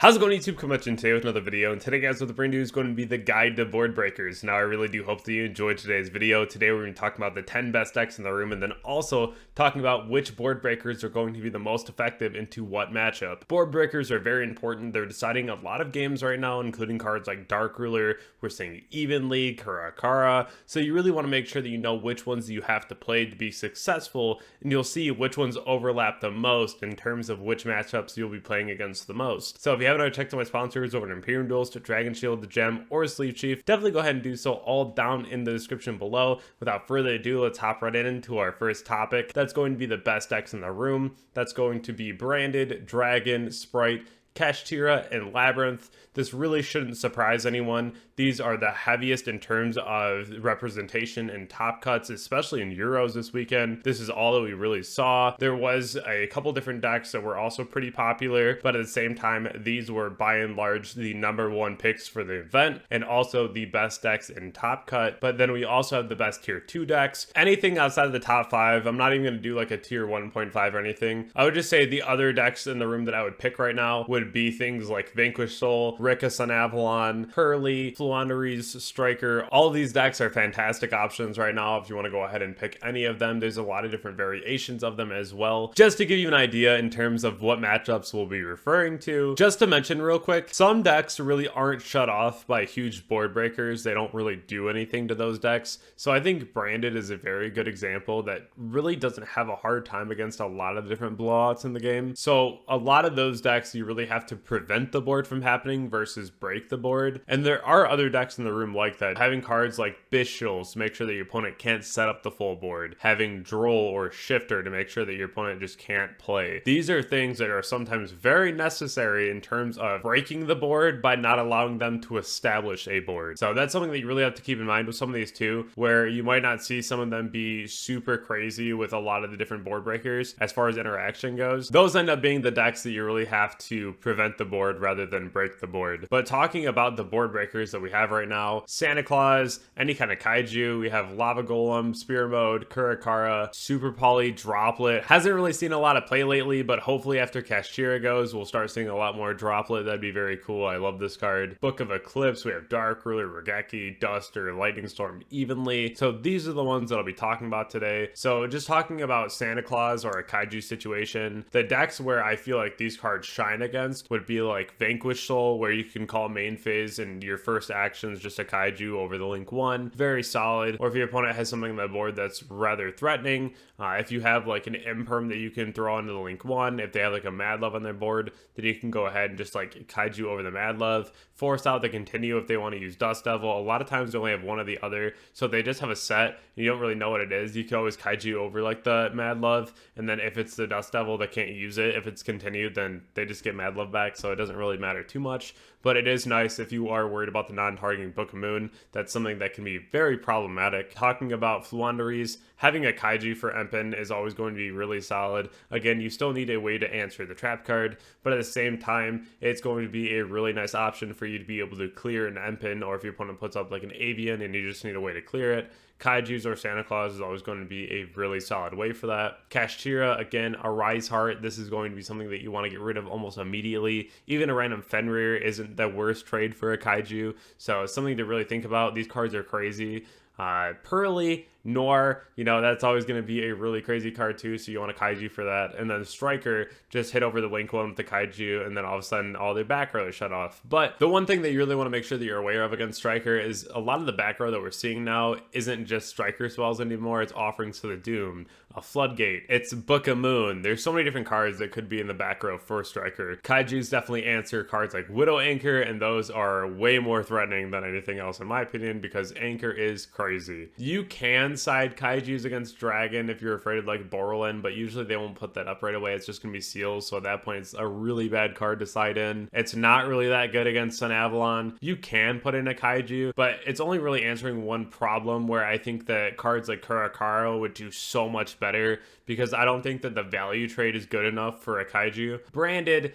How's it going, YouTube? Coming at you today with another video, and today, guys, what the brand new is going to be the guide to board breakers. Now, I really do hope that you enjoyed today's video. Today, we're going to be talking about the 10 best decks in the room, and then also talking about which board breakers are going to be the most effective into what matchup. Board breakers are very important. They're deciding a lot of games right now, including cards like Dark Ruler. We're seeing Evenly, Kurikara. So you really want to make sure that you know which ones you have to play to be successful, and you'll see which ones overlap the most in terms of which matchups you'll be playing against the most. So if you haven't already checked out my sponsors over at Imperium Duels, to Dragon Shield, the Gem, or Sleeve Chief, definitely go ahead and do so, all down in the description below. Without further ado, let's hop right into our first topic. That's going to be the best decks in the room. That's going to be Branded, Dragon, Sprite, Kashtira, and Labyrinth. This really shouldn't surprise anyone. These are the heaviest in terms of representation and top cuts, especially in Euros this weekend. This is all that we really saw. There was a couple different decks that were also pretty popular, but at the same time, these were by and large the #1 picks for the event, and also the best decks in top cut. But then we also have the best tier 2 decks. Anything outside of the top 5, I'm not even going to do like a tier 1.5 or anything. I would just say the other decks in the room that I would pick right now would be things like Vanquish Soul, Rika Sun Avalon, Hurley, Fluanderies, Striker. All of these decks are fantastic options right now if you want to go ahead and pick any of them. There's a lot of different variations of them as well. Just to give you an idea in terms of what matchups we'll be referring to. Just to mention real quick, some decks really aren't shut off by huge board breakers. They don't really do anything to those decks. So I think Branded is a very good example that really doesn't have a hard time against a lot of different blowouts in the game. So a lot of those decks you really have to prevent the board from happening versus break the board. And there are other decks in the room like that. Having cards like Bishul's to make sure that your opponent can't set up the full board. Having Droll or Shifter to make sure that your opponent just can't play. These are things that are sometimes very necessary in terms of breaking the board by not allowing them to establish a board. So that's something that you really have to keep in mind with some of these too, where you might not see some of them be super crazy with a lot of the different board breakers as far as interaction goes. Those end up being the decks that you really have to prevent the board rather than break the board. But talking about the board breakers that we have right now, Santa Claus, any kind of Kaiju, we have Lava Golem, Spear Mode, Kurikara, Super Poly, Droplet. Hasn't really seen a lot of play lately, but hopefully after Kashtira goes, we'll start seeing a lot more Droplet. That'd be very cool. I love this card. Book of Eclipse, we have Dark Ruler, Regeki, Duster, Lightning Storm, Evenly. So these are the ones that I'll be talking about today. So just talking about Santa Claus or a Kaiju situation, the decks where I feel like these cards shine against would be like Vanquish Soul, where you can call main phase and your first action is just a Kaiju over the link 1. Very solid. Or if your opponent has something on the board that's rather threatening, if you have like an Imperm that you can throw onto the link 1, if they have like a Mad Love on their board, then you can go ahead and just like Kaiju over the Mad Love. Force out the Continue if they want to use Dust Devil. A lot of times they only have one or the other, so they just have a set and you don't really know what it is. You can always Kaiju over like the Mad Love, and then if it's the Dust Devil, they can't use it. If it's continued, then they just get Mad Love back, so it doesn't really matter too much. But it is nice if you are worried about the non-targeting Book of Moon. That's something that can be very problematic. Talking about Fluanderies, having a Kaiju for Empen is always going to be really solid. Again, you still need a way to answer the trap card, but at the same time, it's going to be a really nice option for you to be able to clear an Empen, or if your opponent puts up like an Avian and you just need a way to clear it. Kaijus or Santa Claus is always going to be a really solid way for that. Kashtira, again, a Rise Heart. This is going to be something that you want to get rid of almost immediately. Even a random Fenrir isn't the worst trade for a Kaiju, so it's something to really think about. These cards are crazy. Pearly, Noir, you know, that's always going to be a really crazy card too, so you want a Kaiju for that. And then Striker, just hit over the link 1 with the Kaiju, and then all of a sudden all their back row is shut off. But the one thing that you really want to make sure that you're aware of against Striker is a lot of the back row that we're seeing now isn't just Striker spells anymore, it's Offerings to the Doom, a Floodgate, it's Book of Moon. There's so many different cards that could be in the back row for Striker. Kaijus definitely answer cards like Widow Anchor, and those are way more threatening than anything else in my opinion, because Anchor is crazy. You can side Kaijus against Dragon if you're afraid of like Borrelin, but usually they won't put that up right away. It's just gonna be Seals, so at that point it's a really bad card to side in. It's not really that good against Sun Avalon. You can put in a Kaiju, but it's only really answering one problem, where I think that cards like Kurikara would do so much better, because I don't think that the value trade is good enough for a Kaiju. Branded,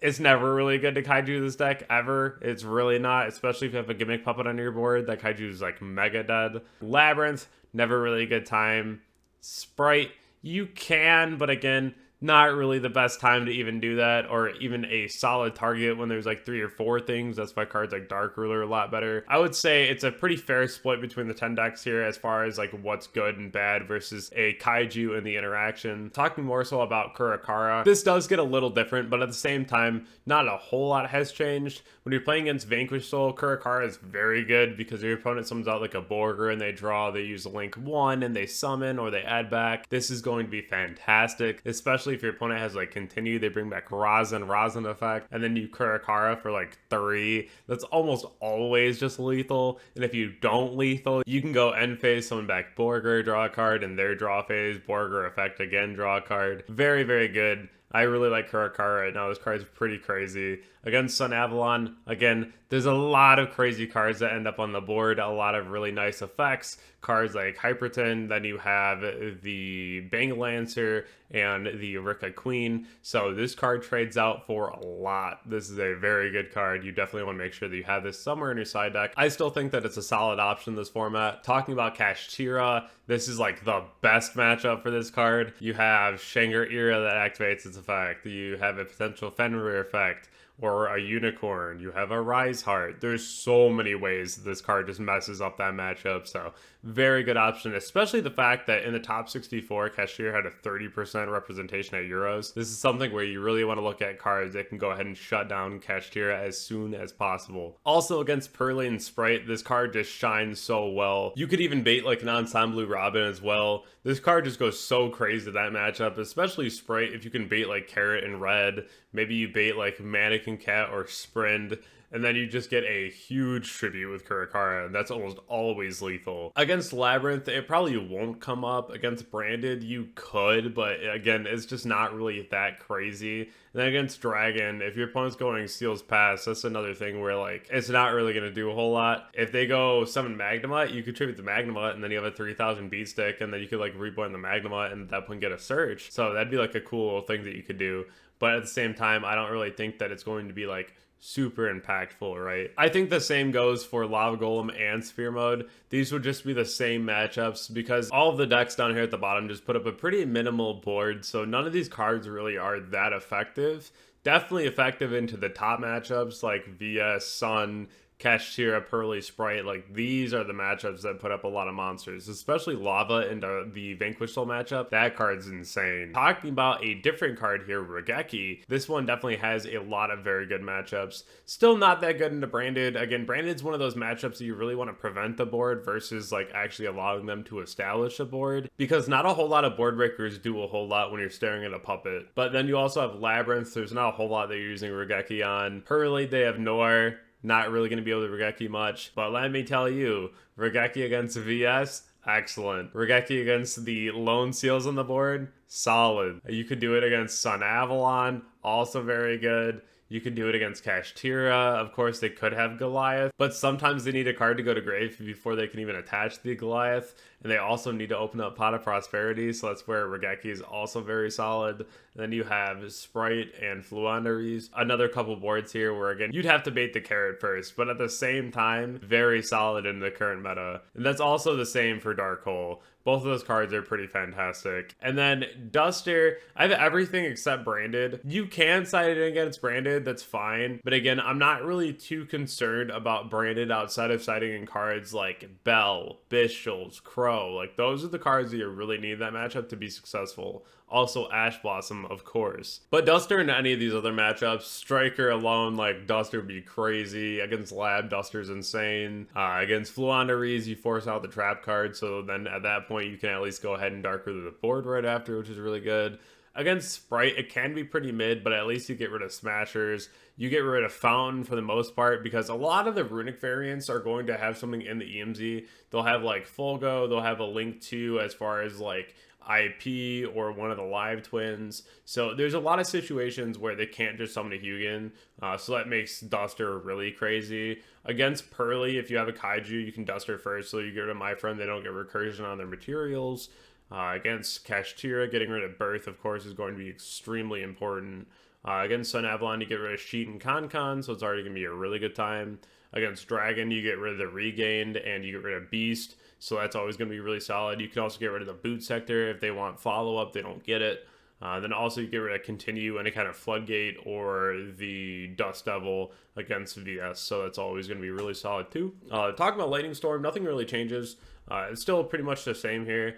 it's never really good to Kaiju this deck, ever. It's really not, especially if you have a Gimmick Puppet on your board. That Kaiju is like mega dead. Labyrinth, never really a good time. Sprite, you can, but again, not really the best time to even do that, or even a solid target when there's like 3 or 4 things. That's why cards like Dark Ruler are a lot better. I would say it's a pretty fair split between the 10 decks here as far as like what's good and bad versus a Kaiju in the interaction. Talking more so about Kurikara, this does get a little different, but at the same time, not a whole lot has changed. When you're playing against Vanquish Soul, Kurikara is very good because your opponent summons out like a Borger and they draw, they use a Link 1 and they summon or they add back. This is going to be fantastic, especially if your opponent has like Continue, they bring back Rosin effect, and then you Kurikara for like 3. That's almost always just lethal. And if you don't lethal, you can go end phase, summon back Borger, draw a card, and their draw phase, Borger effect again, draw a card. Very, very good. I really like Kurikara right now. This card's pretty crazy. Against Sun Avalon, again, there's a lot of crazy cards that end up on the board, a lot of really nice effects. Cards like Hyperton, then you have the Bang Lancer and the Rika Queen. So this card trades out for a lot. This is a very good card. You definitely want to make sure that you have this somewhere in your side deck. I still think that it's a solid option in this format. Talking about Kashtira, this is like the best matchup for this card. You have Shanger Era that activates its effect. You have a potential Fenrir effect, or a Unicorn. You have a Rise Heart. There's so many ways this card just messes up that matchup. So very good option, especially the fact that in the top 64, Cashier had a 30% representation at Euros. This is something where you really want to look at cards that can go ahead and shut down Cashier as soon as possible. Also against Pearly and Sprite, this card just shines so well. You could even bait like an Ensemble Robin as well. This card just goes so crazy to that matchup, especially Sprite. If you can bait like Carrot and Red, maybe you bait like Mannequin Cat or Sprind, and then you just get a huge tribute with Kurikara, and that's almost always lethal. Against Labyrinth, it probably won't come up. Against Branded, you could, but again, it's just not really that crazy. And then against Dragon, if your opponent's going Seal's Pass, that's another thing where like it's not really going to do a whole lot. If they go summon Magnemite, you contribute the Magnemite, and then you have a 3000 beat stick, and then you could like reborn the Magnemite, and at that point get a search. So that'd be like a cool thing that you could do. But at the same time, I don't really think that it's going to be like super impactful, right? I think the same goes for Lava Golem and Sphere Mode. These would just be the same matchups because all of the decks down here at the bottom just put up a pretty minimal board, so none of these cards really are that effective. Definitely effective into the top matchups like VS, Sun, Kashtira, Pearly, Sprite. Like these are the matchups that put up a lot of monsters, especially Lava into the Vanquish Soul matchup. That card's insane. Talking about a different card here, Regeki, this one definitely has a lot of very good matchups. Still not that good into Branded. Again, Branded's one of those matchups that you really want to prevent the board versus like actually allowing them to establish a board, because not a whole lot of board breakers do a whole lot when you're staring at a puppet. But then you also have Labyrinth. There's not a whole lot that you're using Regeki on. Pearly, they have Noir. Not really going to be able to Regeki much, but let me tell you, Regeki against VS, excellent. Regeki against the lone seals on the board, solid. You could do it against Sun Avalon, also very good. You could do it against Kashtira. Of course, they could have Goliath, but sometimes they need a card to go to grave before they can even attach the Goliath. And they also need to open up Pot of Prosperity, so that's where Regeki is also very solid. And then you have Sprite and Fluandaries. Another couple boards here where, again, you'd have to bait the Carrot first, but at the same time, very solid in the current meta. And that's also the same for Dark Hole. Both of those cards are pretty fantastic. And then Duster, I have everything except Branded. You can side it against Branded, that's fine. But again, I'm not really too concerned about Branded outside of siding in cards like Bell, Bishals, Crow. Like those are the cards that you really need in that matchup to be successful. Also Ash Blossom, of course. But Duster in any of these other matchups, Striker alone, like Duster would be crazy. Against Lab, Duster's insane. Against Fluandaries, you force out the trap card, so then at that point you can at least go ahead and Dark Ruler the board right after, which is really good. Against Sprite, it can be pretty mid, but at least you get rid of Smashers. You get rid of Fountain for the most part, because a lot of the Runic variants are going to have something in the EMZ. They'll have like Fulgo, they'll have a Link 2 as far as like IP or one of the live twins. So there's a lot of situations where they can't just summon a Hugin. So that makes Duster really crazy. Against Pearly, if you have a Kaiju, you can Duster first, so you get rid of My Friend, they don't get recursion on their materials. Against Kashtira, getting rid of Birth, of course, is going to be extremely important. Against Sun Avalon, you get rid of Sheet and Con, so it's already going to be a really good time. Against Dragon, you get rid of the Regained, and you get rid of Beast, so that's always going to be really solid. You can also get rid of the Boot Sector if they want follow-up, they don't get it. Then also you get rid of Continue, any kind of Floodgate, or the Dust Devil against VS, so that's always going to be really solid too. Talking about Lightning Storm, nothing really changes. It's still pretty much the same here.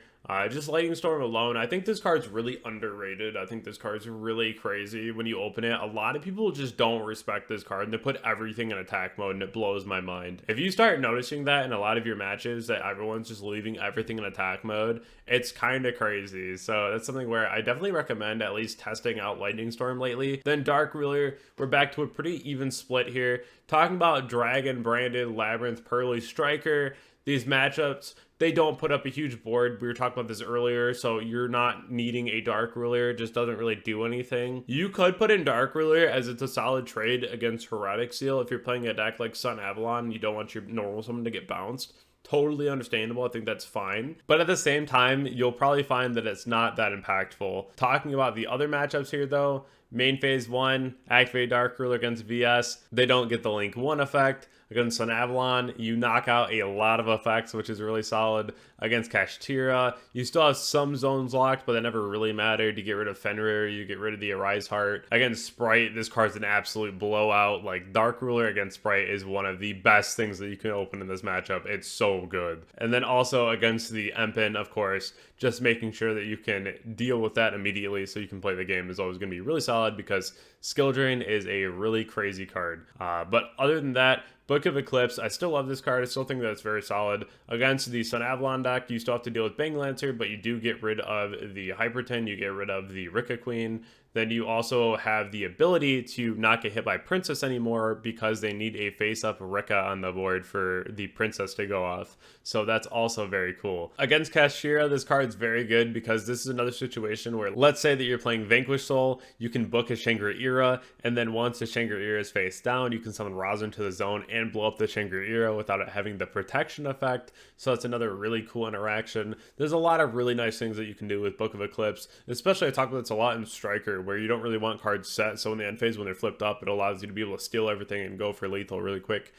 Just Lightning Storm alone, I think this card's really underrated. I think this card's really crazy when you open it. A lot of people just don't respect this card, and they put everything in attack mode, and it blows my mind. If you start noticing that in a lot of your matches, that everyone's just leaving everything in attack mode, it's kind of crazy. So that's something where I definitely recommend at least testing out Lightning Storm lately. Then Dark Ruler, we're back to a pretty even split here. Talking about Dragon, Branded, Labyrinth, Pearly, Striker, these matchups, they don't put up a huge board. We were talking about this earlier, so you're not needing a Dark Ruler. It just doesn't really do anything. You could put in Dark Ruler as it's a solid trade against Heretic Seal if you're playing a deck like Sun Avalon and you don't want your normal summon to get bounced. Totally understandable. I think that's fine. But at the same time, you'll probably find that it's not that impactful. Talking about the other matchups here, though, main phase 1, activate Dark Ruler against VS. They don't get the Link 1 effect. Against Sun Avalon, you knock out a lot of effects, which is really solid. Against Kashtira, you still have some zones locked, but that never really mattered. You get rid of Fenrir, you get rid of the Arise Heart. Against Sprite, this card's an absolute blowout. Like, Dark Ruler against Sprite is one of the best things that you can open in this matchup. It's so good. And then also against the Empen, of course, just making sure that you can deal with that immediately so you can play the game is always going to be really solid, because Skill Drain is a really crazy card. But other than that, Book of Eclipse, I still love this card. I still think that it's very solid. Against the Sun Avalon deck, you still have to deal with Bang Lancer, but you do get rid of the Hyperton, you get rid of the Rika Queen. Then you also have the ability to not get hit by Princess anymore, because they need a face-up Rika on the board for the Princess to go off. So that's also very cool. Against Kashtira, this card's very good, because this is another situation where, let's say that you're playing Vanquish Soul, you can book a Shangri-Ira, and then once the Shangri-Ira is face down, you can summon Rosin to the zone and blow up the Shangri-Ira without it having the protection effect. So that's another really cool interaction. There's a lot of really nice things that you can do with Book of Eclipse, especially I talk about this a lot in Striker, where you don't really want cards set, so in the end phase when they're flipped up, it allows you to be able to steal everything and go for lethal really quick.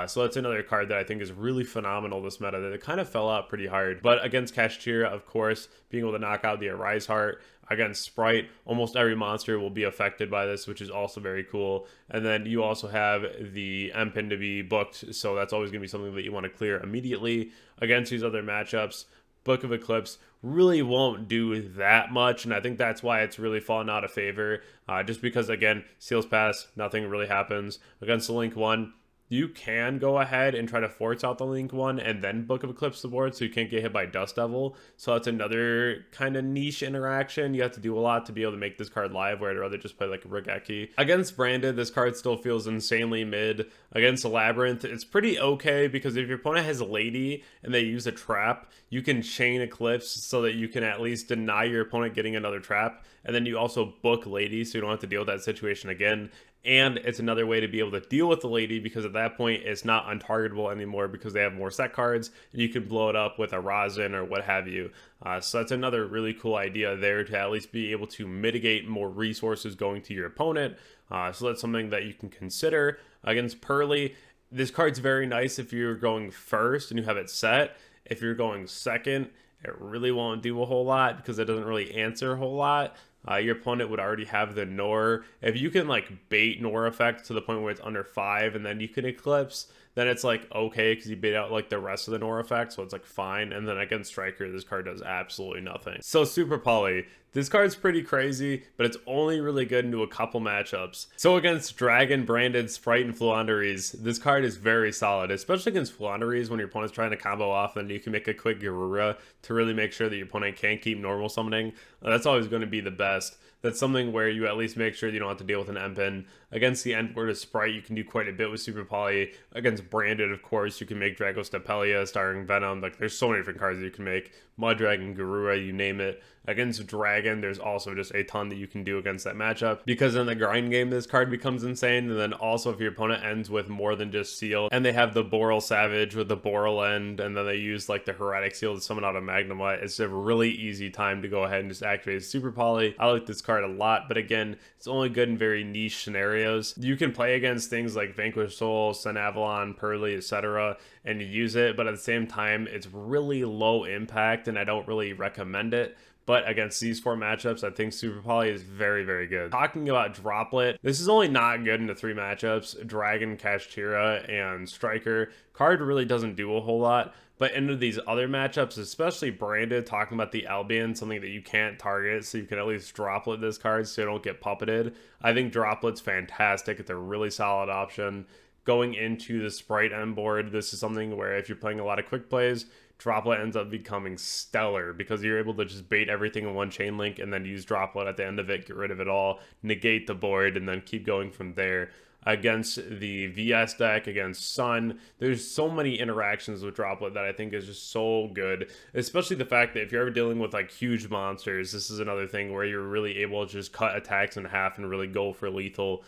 So that's another card that I think is really phenomenal this meta, that it kind of fell out pretty hard. But against Kashtira, of course, being able to knock out the Arise Heart. Against Sprite, almost every monster will be affected by this, which is also very cool. And then you also have the Empen to be booked, so that's always going to be something that you want to clear immediately. Against these other matchups, Book of Eclipse really won't do that much, and I think that's why it's really fallen out of favor. Just because, again, Seals Pass, nothing really happens. Against the Link 1, you can go ahead and try to force out the Link 1 and then Book of Eclipse the board, so you can't get hit by Dust Devil. So that's another kind of niche interaction. You have to do a lot to be able to make this card live, where I'd rather just play like a Regeki. Against Branded, this card still feels insanely mid. Against Labyrinth, it's pretty okay, because if your opponent has a Lady and they use a trap, you can chain Eclipse so that you can at least deny your opponent getting another trap, and then you also book Lady so you don't have to deal with that situation again. And it's another way to be able to deal with the Lady, because at that point it's not untargetable anymore, because they have more set cards and you can blow it up with a Rosin or what have you. So that's another really cool idea there, to at least be able to mitigate more resources going to your opponent. So that's something that you can consider. Against Pearly, this card's very nice if you're going first and you have it set. If you're going second, it really won't do a whole lot, because it doesn't really answer a whole lot. Your opponent would already have the Nor. If you can like bait Nor effect to the point where it's under 5 and then you can Eclipse, then it's like okay, because you bait out like the rest of the Nor effect, so it's like fine. And then against Striker, this card does absolutely nothing. So Super Poly, this card's pretty crazy, but it's only really good into a couple matchups. So against Dragon, Branded, Sprite, and Fluanderies, this card is very solid, especially against Fluanderies when your opponent's trying to combo off, and you can make a quick Garura to really make sure that your opponent can't keep normal summoning. That's always going to be the best. That's something where you at least make sure you don't have to deal with an Empen. Against the Endward of Sprite, you can do quite a bit with Super Poly. Against Branded, of course, you can make Dragostapelia, starring Venom. Like, there's so many different cards that you can make. Mudragon, Garura, you name it. Against Dragon, there's also just a ton that you can do against that matchup, because in the grind game, this card becomes insane. And then also if your opponent ends with more than just Seal, and they have the Boral Savage with the Boral End, and then they use like the Heretic Seal to summon out a Magnemite, it's a really easy time to go ahead and just activate Super Poly. I like this card a lot, but again, it's only good in very niche scenarios. You can play against things like Vanquish Soul, Sun Avalon, Pearly, etc., and use it, but at the same time, it's really low impact, and I don't really recommend it. but against these 4 matchups, I think Super Poly is very, very good. Talking about Droplet, this is only not good into 3 matchups. Dragon, Kashtira, and Striker. Card really doesn't do a whole lot, but into these other matchups, especially Branded, talking about the Albion, something that you can't target, so you can at least Droplet this card so you don't get puppeted. I think Droplet's fantastic. It's a really solid option. Going into the Sprite end board, this is something where if you're playing a lot of quick plays, Droplet ends up becoming stellar because you're able to just bait everything in one chain link and then use Droplet at the end of it, get rid of it all, negate the board, and then keep going from there. Against the VS deck, against Sun, there's so many interactions with Droplet that I think is just so good, especially the fact that if you're ever dealing with like huge monsters, this is another thing where you're really able to just cut attacks in half and really go for lethal.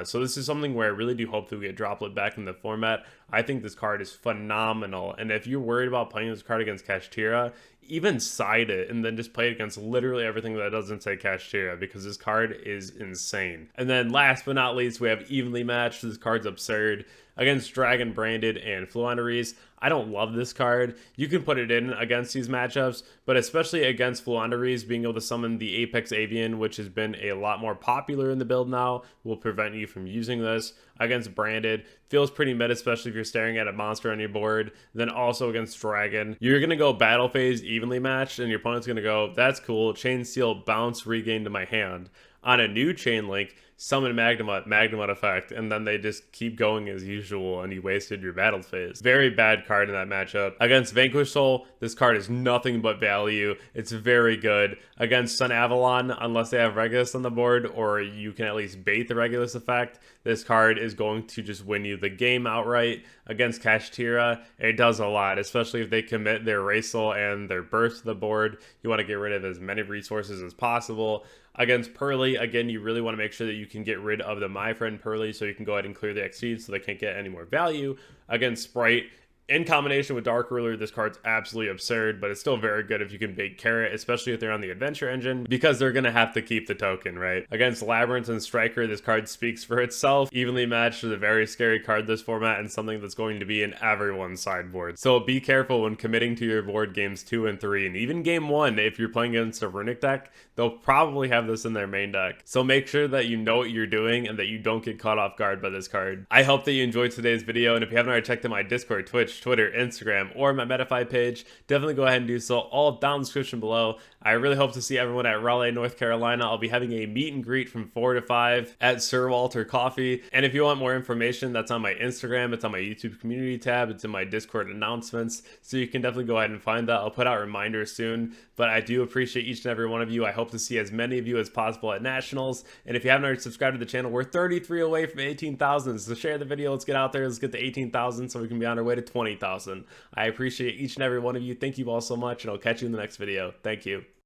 So this is something where I really do hope that we get Droplet back in the format. I think this card is phenomenal, and if you're worried about playing this card against Kashtira, even side it and then just play it against literally everything that doesn't say Kashtira, because this card is insane. And then last but not least, we have Evenly Matched. This card's absurd. Against Dragon, Branded, and Fluenderies, I don't love this card. You can put it in against these matchups, but especially against Fluenderies, being able to summon the Apex Avian, which has been a lot more popular in the build now, will prevent you from using this. Against Branded, feels pretty mid, especially if you're staring at a monster on your board. Then also against Dragon, you're going to go Battle Phase Evenly Matched, and your opponent's going to go, that's cool, Chain Steel, bounce, regain to my hand. On a new chain link, summon Magnemite effect, and then they just keep going as usual, and you wasted your battle phase. Very bad card in that matchup. Against Vanquish Soul, this card is nothing but value. It's very good. Against Sun Avalon, unless they have Regulus on the board, or you can at least bait the Regulus effect, this card is going to just win you the game outright. Against Kashtira, it does a lot, especially if they commit their Racial and their Burst to the board. You want to get rid of as many resources as possible. Against Pearly, again, you really want to make sure that you can get rid of the My Friend Pearly so you can go ahead and clear the Exceed so they can't get any more value. Against Sprite, in combination with Dark Ruler, this card's absolutely absurd, but it's still very good if you can bait Carrot, especially if they're on the Adventure Engine, because they're going to have to keep the token, right? Against Labyrinth and Striker, this card speaks for itself. Evenly Matched is a very scary card this format, and something that's going to be in everyone's sideboard. So be careful when committing to your board games 2 and 3, and even game 1, if you're playing against a Runic deck, they'll probably have this in their main deck. So make sure that you know what you're doing and that you don't get caught off guard by this card. I hope that you enjoyed today's video, and if you haven't already checked out my Discord, Twitch, Twitter, Instagram, or my Metafy page, definitely go ahead and do so, all down in the description below. I really hope to see everyone at Raleigh, North Carolina. I'll be having a meet and greet from 4 to 5 at Sir Walter Coffee. And if you want more information, that's on my Instagram, it's on my YouTube community tab, it's in my Discord announcements, so you can definitely go ahead and find that. I'll put out reminders soon, but I do appreciate each and every one of you. I hope to see as many of you as possible at Nationals, and if you haven't already subscribed to the channel, we're 33 away from 18,000, so share the video, let's get out there, let's get to 18,000 so we can be on our way to 20,000. I appreciate each and every one of you. Thank you all so much, and I'll catch you in the next video. Thank you.